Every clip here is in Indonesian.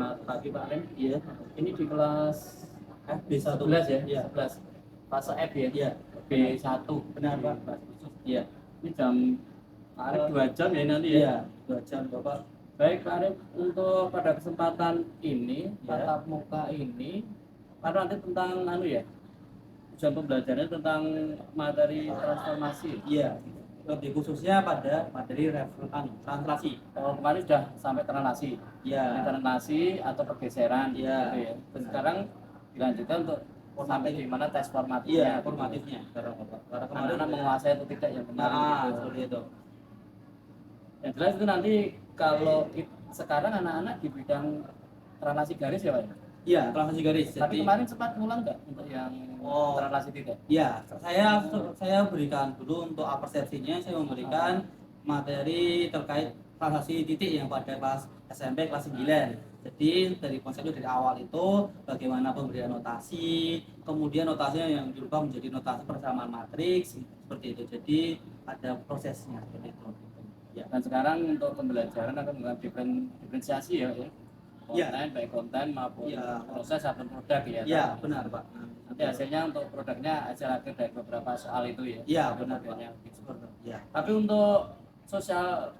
Selamat pagi Pak Rem. Iya. Ini di kelas B1. 11 ya? Iya. 11. Fase F ya? Iya. B1. Benar, Pak. Kelas khusus. Iya. Ini jam Pak Arif 2 jam ya nanti ya? Iya, 2 jam Bapak. Baik Pak Arif, untuk pada kesempatan ini, Iya. tatap muka ini, karena nanti tentang ya, jam pembelajarannya tentang materi transformasi. Iya. Lebih khususnya pada materi translasi. Oh, kemarin sudah sampai translasi. Iya. Translasi atau pergeseran. Iya. Gitu ya. Benar. Sekarang dilanjutkan untuk sampai di mana tes formatifnya. Iya, formatifnya. Karena kemarin Kemarin menguasai atau tidak yang benar. seperti itu. Yang jelas itu nanti kalau sekarang anak-anak di bidang translasi garis ya Pak? Iya, translasi garis. Tapi kemarin sempat ngulang nggak untuk yang translasi tidak? Iya, saya berikan dulu untuk persepsinya, saya memberikan materi terkait translasi titik yang pada kelas SMP kelas 9. Jadi dari konsepnya dari awal itu bagaimana pemberian notasi, kemudian notasinya yang dirubah menjadi notasi persamaan matriks seperti itu. Jadi ada prosesnya seperti itu. Ya, dan sekarang untuk pembelajaran akan melakukan diferensiasi ya. Konten, baik konten maupun proses ataupun produk ya. Iya, benar Pak. Nanti hasilnya untuk produknya hasil akhir dari beberapa soal itu ya. Iya, benar Pak. Ya. Tapi untuk sosial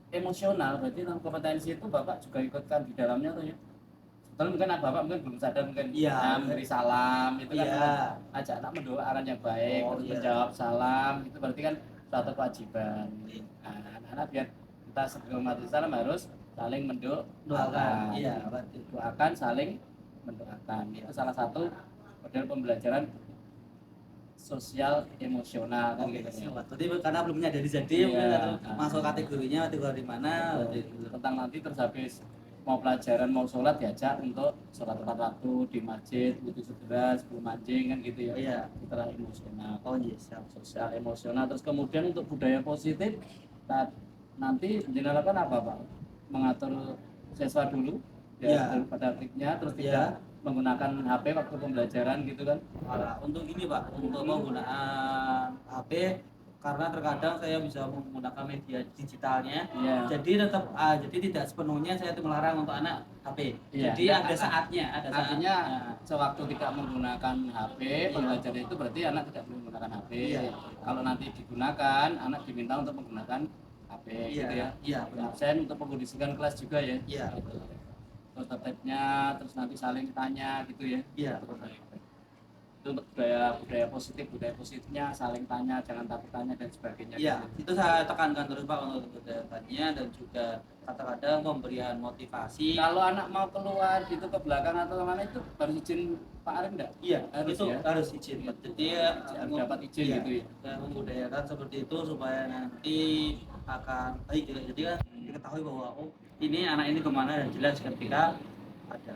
emosional berarti tentang kompetensi itu Bapak juga ikutkan di dalamnya tuh ya. Sebetulnya mungkin Bapak belum sadar mungkin memberi salam itu kan ajak anak mendoakan yang baik, menjawab salam itu berarti kan suatu kewajiban. Nah, anak-anak biar kita sebelum memberi salam harus saling mendoakan. Iya, doakan, saling mendoakan. Itu salah satu model pembelajaran sosial emosional kan gitu. Jadi karena belum menyadari masuk kategorinya kategori mana tentang nanti terus habis mau pelajaran mau sholat diajak untuk sholat tepat waktu di masjid, wudu segera sebelum mancing kan gitu ya. Iya. Setelah emosional. Siap. Sosial emosional. Terus kemudian untuk budaya positif nanti dilakukan apa Pak? Mengatur siswa dulu pada triknya terus tidak menggunakan HP waktu pembelajaran gitu kan. Untuk ini Pak, untuk penggunaan HP karena terkadang saya bisa menggunakan media digitalnya. Jadi tetap jadi tidak sepenuhnya saya itu melarang untuk anak HP. Jadi ada saatnya, artinya sewaktu tidak menggunakan HP pembelajaran itu berarti anak tidak boleh menggunakan HP. Kalau nanti digunakan anak diminta untuk menggunakan HP gitu ya. Iya, benar. Absen untuk mengkondisikan kelas juga ya. Iya. Terus tertibnya, terus nanti saling tanya gitu ya. Iya. Itu untuk budaya positifnya saling tanya, jangan takut tanya dan sebagainya. Iya, itu saya tekankan terus Pak untuk budaya tanya dan juga kadang-kadang pemberian motivasi. Kalau anak mau keluar gitu ke belakang atau kemana itu harus izin Pak Arif enggak? Iya, harus izin. Jadi dapat izin gitu ya. Dan membudayakan seperti itu supaya nanti akan baik. Jadi kan diketahui bahwa ini anak ini kemana dan jelas ketika ada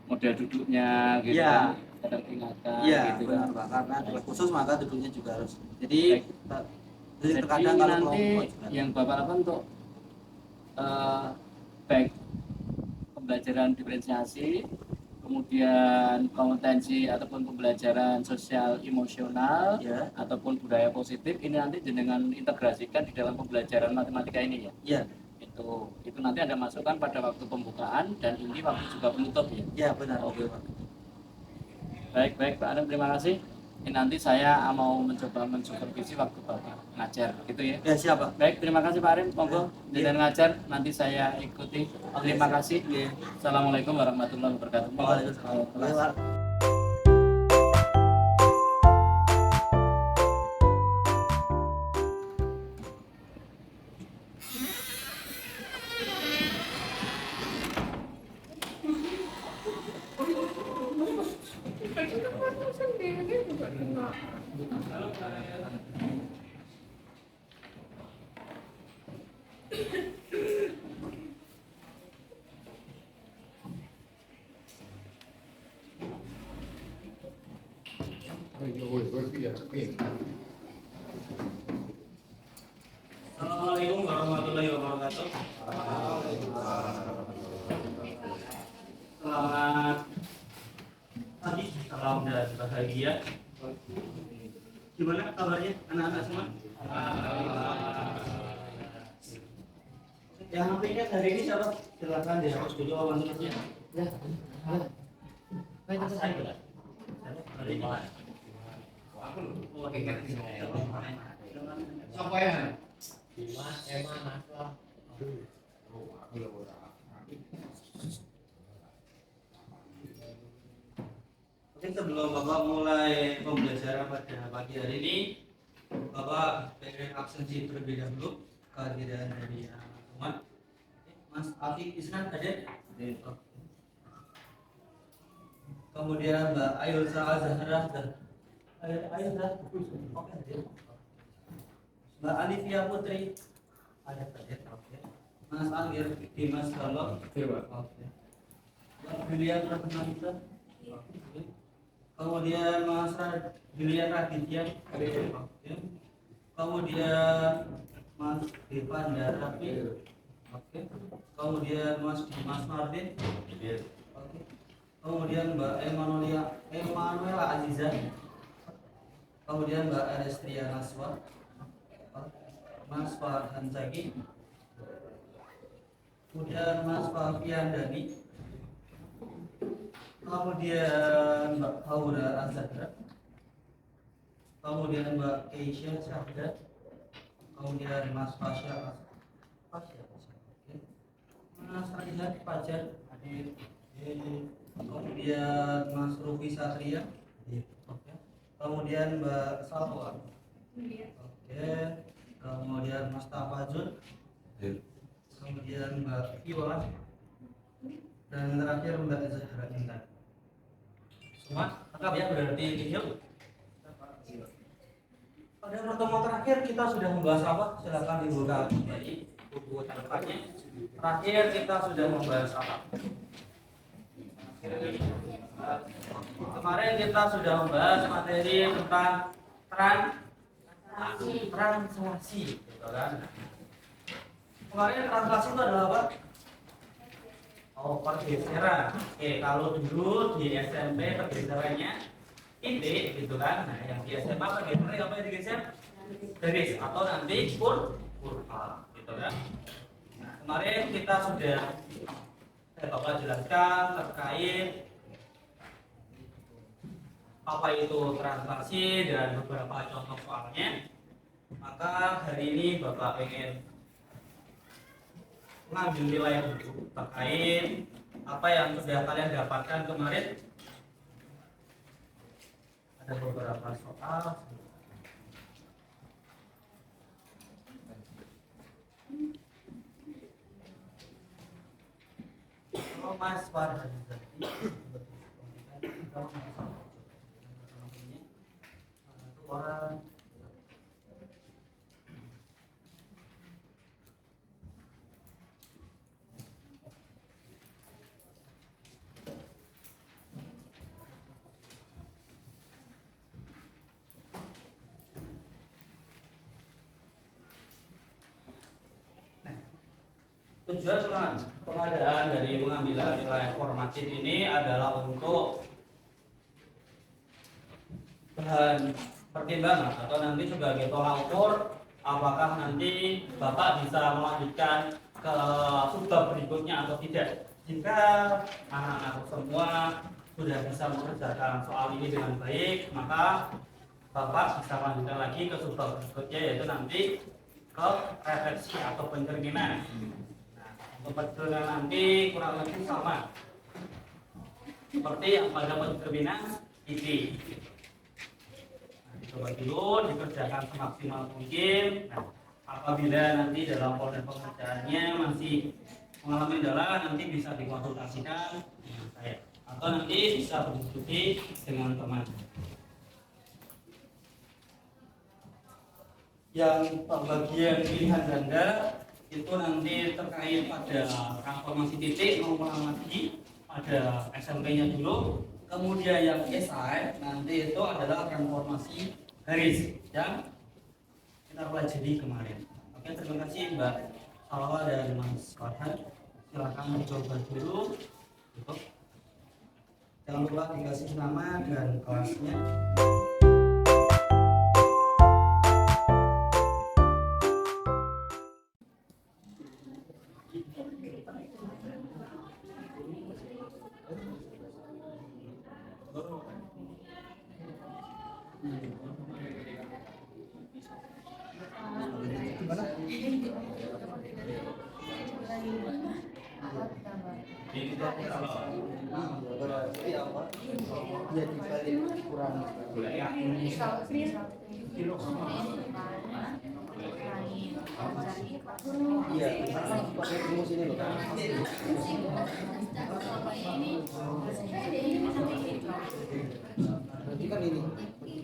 model duduknya gitu kan. Kadang ingatkan gitu kan. Karena khusus maka duduknya juga harus. Jadi terkadang kalau nanti yang Bapak lakukan untuk baik pembelajaran diferensiasi, kemudian kompetensi ataupun pembelajaran sosial emosional ataupun budaya positif ini nanti dengan integrasikan di dalam pembelajaran matematika ini ya. Iya. Itu nanti Anda masukkan pada waktu pembukaan dan ini waktu juga penutup ya. Iya, benar. Oke, Pak. Baik Pak Adam, terima kasih. Ini nanti saya mau mencoba mensupervisi waktu Bapak ngajar gitu ya. Ya, siap Pak. Baik, terima kasih Pak Arim. Monggo dengan ngajar nanti saya ikuti. Terima kasih. Assalamualaikum warahmatullahi wabarakatuh. Waalaikumsalam. Assalamualaikum warahmatullahi wabarakatuh. Selamat pagi, salam dan bahagia. Gimana kabarnya anak-anak semua? Yang HP-nya hari ini siapa? Silakan dihapus dulu awan-awannya. Siapa ya? Oke, sebelum Bapak mulai pembelajaran pada pagi hari ini, Bapak pengen absensi terlebih dahulu kehadiran dari teman Mas Afiq Isnan hadir. Kemudian Mbak Ayulsa Azhara dan Ayulsa oke hadir. Mbak Alivia Putri ada hadir. Oke. Mas Angger Dimas Galok. Oke. Mbak Julia Pratmanita. Oke. Kemudian Mas Julian Raditya. Oke. Kemudian Mas Devan Darapi. Oke. Kemudian Mas Dimas Martin. Oke. Kemudian Mbak Emanuela Aziza. Kemudian Mbak Erestria Naswa. Mas Farhan Zaki. Kemudian Mas Fafian Dani. Kemudian Mbak Haura Azhara. Kemudian Mbak Keisha Syahda. Kemudian Mas Fasya. Oke. Mas Arihat Fajar hadir. Kemudian Mas Rufi Satria. Oke. Kemudian Mbak Salwa. Oke. Kemudian Mas Tafazul. Kemudian Mbak Iwa. Dan terakhir Mbak Zahra Intan. Semua lengkap ya berarti video. Pada pertemuan terakhir kita sudah membahas apa? Silakan dibuka kembali buku catatannya. Terakhir kita sudah membahas apa? Kemarin kita sudah membahas materi tentang translasi, gitu kan? Kemarin translasi itu adalah apa? Oh, pergeseran. Oke, kalau dulu di SMP pergeserannya titik, gitu kan? Nah, yang di SMA pergeserannya apa yang digeser? Garis atau nanti kurva, gitu kan? Nah, kemarin kita sudah Bapak jelaskan terkait apa itu translasi dan beberapa contoh soalnya. Maka hari ini Bapak ingin mengambil nilai terkait apa yang sudah kalian dapatkan kemarin. Ada beberapa soal. Oh, Mas Farhan orang tujuan pengadaan dari pengambilan nilai formatif ini adalah untuk bahan pertimbangan atau nanti sebagai tolak ukur apakah nanti Bapak bisa melanjutkan ke subbab berikutnya atau tidak. Jika anak-anak semua sudah bisa mengerjakan soal ini dengan baik, maka Bapak bisa melanjutkan lagi ke subbab berikutnya, yaitu nanti ke refleksi atau pencerminan. Kebetulan nanti kurang lebih sama seperti yang pada pencerminan ini. Nah, dicoba dulu dikerjakan semaksimal mungkin. Nah, apabila nanti dalam proses pengerjaannya masih mengalami kendala, nanti bisa dikonsultasikan dengan saya atau nanti bisa berdiskusi dengan teman. Yang bagian pilihan ganda itu nanti terkait pada transformasi titik mengulang lagi pada SMP-nya dulu. Kemudian yang esai nanti itu adalah transformasi garis yang kita pelajari kemarin. Oke, terima kasih Mbak Salwa dan Mas Farhan. Silakan dicoba dulu. Jangan lupa dikasih nama dan kelasnya. berarti apa? Dia dibalik kurang. Iya, pakai rumus ini loh. Berarti kan ini. Ini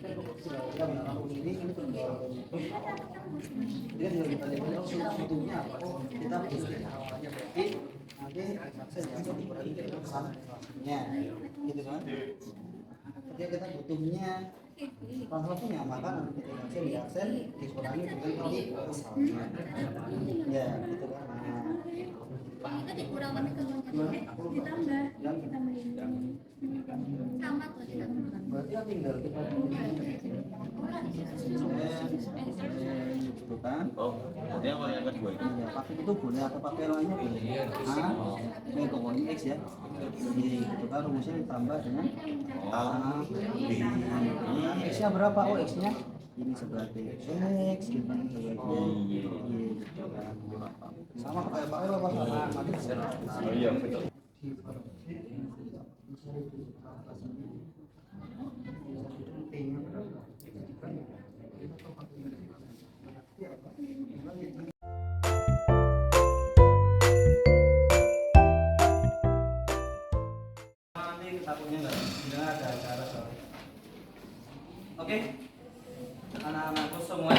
kan dia sudah kita lihat sebetulnya apa? Kita bikin awalnya berarti nanti akses yang berarti kita kesana inflasinya, gitu kan? Ketika kita butuhnya transaksinya maka nanti kita akses di akses dikurangi dengan tadi kesalnya, ya gitu kan? Itu dikurang tapi kalau ditambah sama tuh ditambah. Berarti kan tinggal kita gitu kan? Oh, dia mau yang kedua itu. Iya, pakai itu boleh atau pakai lainnya boleh. Ini pokoknya X ya. Jadi gitu kan rumusnya ditambah dengan A, B. X-nya berapa? Oh, X-nya ini sebagai X gitu kan sebagai Y gitu kan. Sama kayak Pak Elo apa sama mati. Oh iya, betul. Nanti takutnya nggak ada acara soalnya. Oke, anak-anakku semua,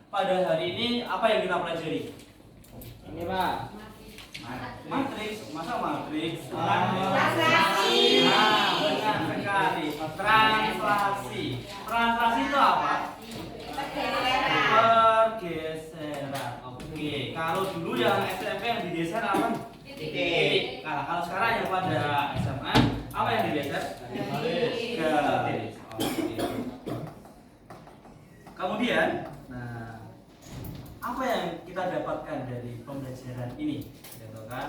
pada hari ini apa yang kita pelajari? Ini Pak. Matriks, masa matriks? Translasi. Nah, benar sekali. Translasi. Translasi itu apa? Pergeseran. Oke, kalau dulu yang SMP yang digeser apa? Titik. Nah, kalau sekarang yang pada SMA apa yang digeser? Garis. Oke. Kemudian, nah, apa yang kita dapatkan dari pembelajaran ini? Gitu kan?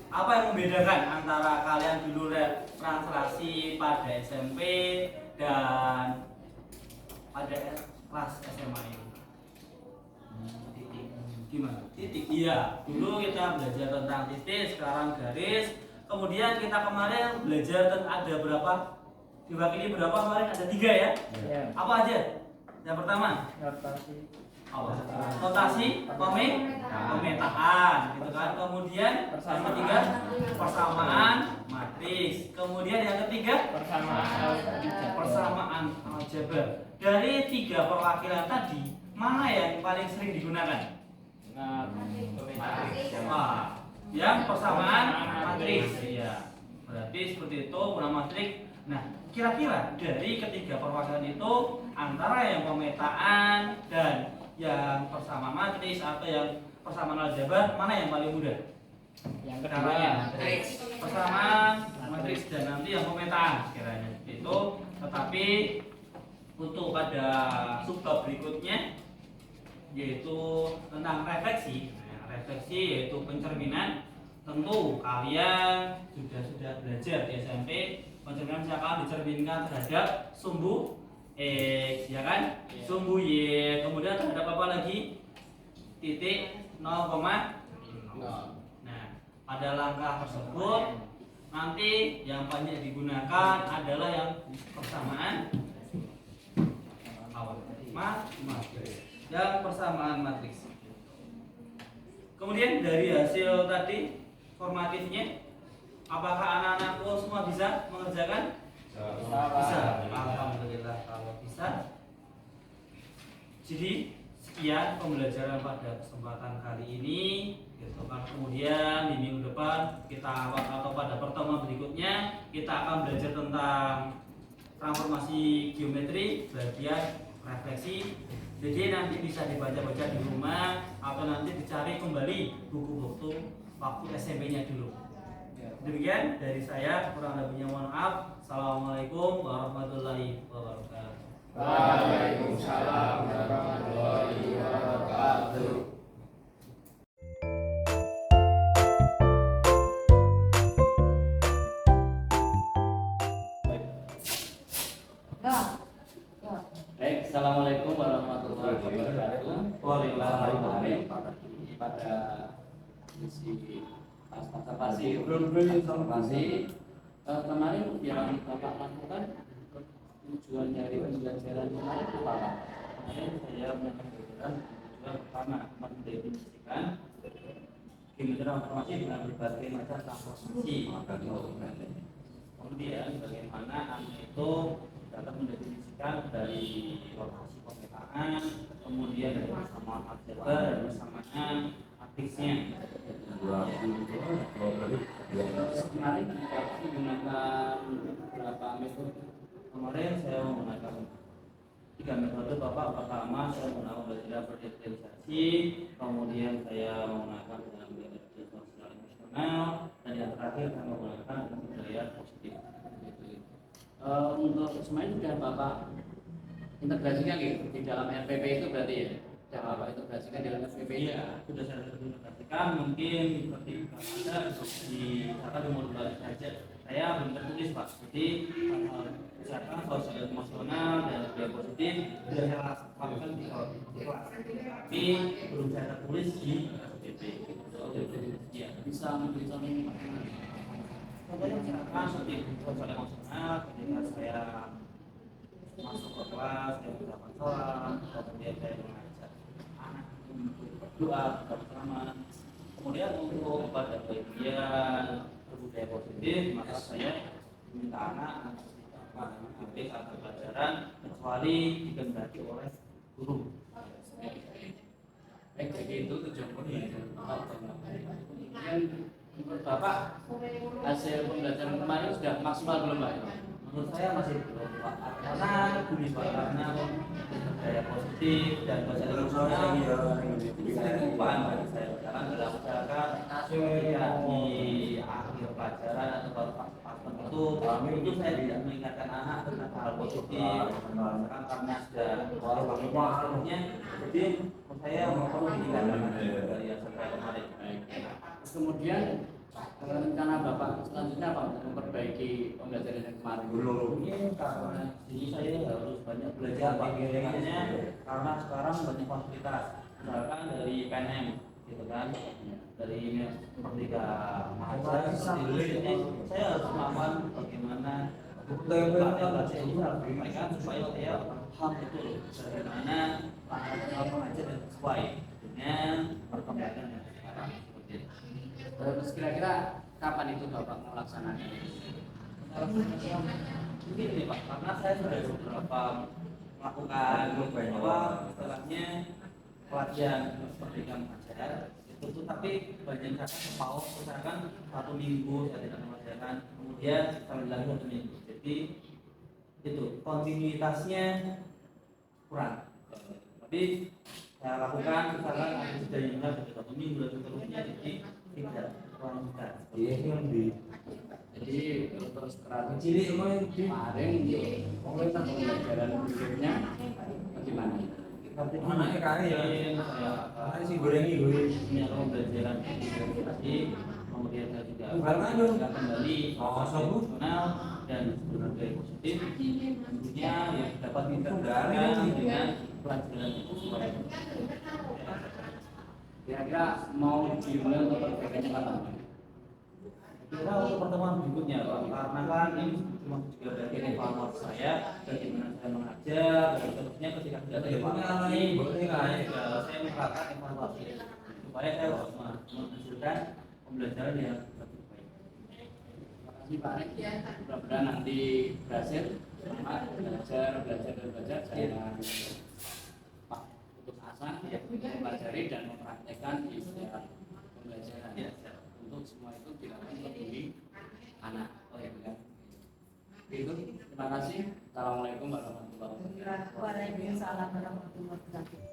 Apa yang membedakan antara kalian dulu translasi pada SMP dan pada kelas SMA ini? Gimana? Titik. Iya, dulu kita belajar tentang titik, sekarang garis. Kemudian kita kemarin belajar tentang ada berapa? Diwakili berapa kemarin? Ada 3 ya? Apa aja? Yang pertama? Notasi pemetaan gitu kan. Kemudian yang ketiga persamaan matriks. Kemudian yang ketiga persamaan aljabar. Dari 3 perwakilan tadi, mana yang paling sering digunakan? Wah, yang persamaan matriks. Iya. Berarti seperti itu guna matriks. Nah, kira-kira dari ketiga perwakilan itu antara yang pemetaan dan yang persamaan matriks atau yang persamaan aljabar mana yang paling mudah? Yang kedua, Persamaan matriks dan nanti yang pemetaan kiranya itu. Tetapi untuk pada subbab berikutnya yaitu tentang refleksi. Nah, refleksi yaitu pencerminan. Tentu kalian sudah belajar di SMP. Pencerminan misalkan dicerminkan terhadap sumbu X, ya kan? Sumbu Y, kemudian terhadap apa lagi? Titik 0,0. Nah, pada langkah tersebut nanti yang banyak digunakan adalah yang persamaan matriks. Yang persamaan matriks. Kemudian dari hasil tadi formatifnya, apakah anak-anakku semua bisa mengerjakan? Bisa. Alhamdulillah kalau bisa. Jadi sekian pembelajaran pada kesempatan kali ini. Gitu kan. Kemudian di minggu depan kita atau pada pertemuan berikutnya kita akan belajar tentang transformasi geometri bagian refleksi. Jadi nanti bisa dibaca-baca di rumah atau nanti dicari kembali buku-buku waktu SMP-nya dulu. Demikian dari saya, kurang lebihnya mohon maaf. Assalamualaikum warahmatullahi wabarakatuh. Waalaikumsalam warahmatullahi wabarakatuh. Baik, assalamualaikum warahmatullahi wabarakatuh. Waalaikumsalam. Pada sesi observasi kemarin yang Bapak lakukan tujuan dari pembelajaran kemarin apa Pak? Kemarin saya menyampaikan tujuan pertama mendefinisikan gimana informasi dengan berbagai macam transformasi. Kemudian bagaimana anak itu dapat mendefinisikan dari lokasi pemetaan, kemudian dari persamaan aljabar dan persamaan matriksnya. Kemarin Bapak menggunakan berapa metode? Kemarin saya menggunakan 3 metode Bapak. Pertama saya menggunakan belajar berdifferensiasi, kemudian saya menggunakan dengan belajar sosial emosional, dan yang terakhir saya menggunakan budaya positif. Untuk semuanya sudah Bapak integrasikan gitu di dalam RPP itu berarti ya? Sudah Bapak integrasikan di dalam RPP itu? Iya, sudah saya integrasikan. Mungkin seperti ada di misalkan di modul saja saya belum tertulis Pak. Jadi misalkan sosial emosional dan budaya positif sudah saya lakukan di kelas, tapi belum saya tertulis di SPP. Ya, Bisa memberi contoh contohnya misalkan seperti sosial emosional ketika saya masuk ke kelas, saya mengucapkan salam, kemudian saya mengajak anak untuk berdoa bersama. Kemudian untuk pada bagian budaya positif, maka saya minta anak tidak mengikuti atau pelajaran kecuali dikehendaki oleh guru. Baik, jadi itu tujuan pembelajaran Bapak. Kemudian menurut Bapak hasil pembelajaran kemarin sudah maksimal belum Pak? Menurut saya masih belum Pak, karena gini Pak, karena budaya positif dan bahasa emosional itu sering lupa bagi saya, karena dalam masyarakat ketika di akhir pelajaran atau baru pas itu saya tidak mengingatkan anak tentang hal positif, misalkan karena sudah seterusnya, jadi menurut saya perlu diingatkan dari yang sampai kemarin. Terus kemudian rencana Bapak selanjutnya apa untuk memperbaiki pembelajaran yang kemarin? Mungkin karena ini saya harus banyak belajar Pak, kayaknya karena sekarang banyak fasilitas, misalkan dari PNM gitu kan, dari Merdeka Mahasiswa seperti itu. Jadi saya harus melakukan bagaimana bahasa ini harus disampaikan supaya saya paham betul bagaimana langkah mengajar dan sesuai dengan perkembangan yang sekarang seperti itu. Terus kira-kira kapan itu Bapak melaksanakan? Mungkin nih Pak, karena saya sudah beberapa melakukan istilahnya pelatihan pendidikan mengajar itu, tapi banyak saya mau misalkan 1 minggu saya tidak mengajarkan, kemudian sekali lagi 1 minggu, jadi itu kontinuitasnya kurang. Tapi saya lakukan misalkan ada sudah yang benar dari 1 minggu dan seterusnya, jadi tidak lanjutkan. Jadi untuk strategi kemarin untuk pembelajaran berikutnya bagaimana? Anaknya kaya saya sih gorengi pembelajaran tadi, kemudian saya juga kembali emosional dan berbagai positif tentunya yang dapat diterapkan dengan pelajaran itu sesuai. Kira-kira mau dimulai untuk perbaikannya kapan? Kira untuk pertemuan berikutnya Pak, karena kan ini cuma juga bagian evaluasi saya, bagaimana saya mengajar, dan seterusnya ketika sudah ada evaluasi, saya melakukan evaluasi supaya saya menghasilkan pembelajaran yang lebih baik. Terima kasih Pak Rik. Mudah-mudahan nanti berhasil. Semangat belajar. Saya Pak putus asa mempelajari dan mempraktekkan di setiap pembelajaran. Untuk semua itu dilakukan oleh anak. Itu terima kasih. Assalamualaikum warahmatullahi wabarakatuh. Waalaikumsalam warahmatullahi wabarakatuh.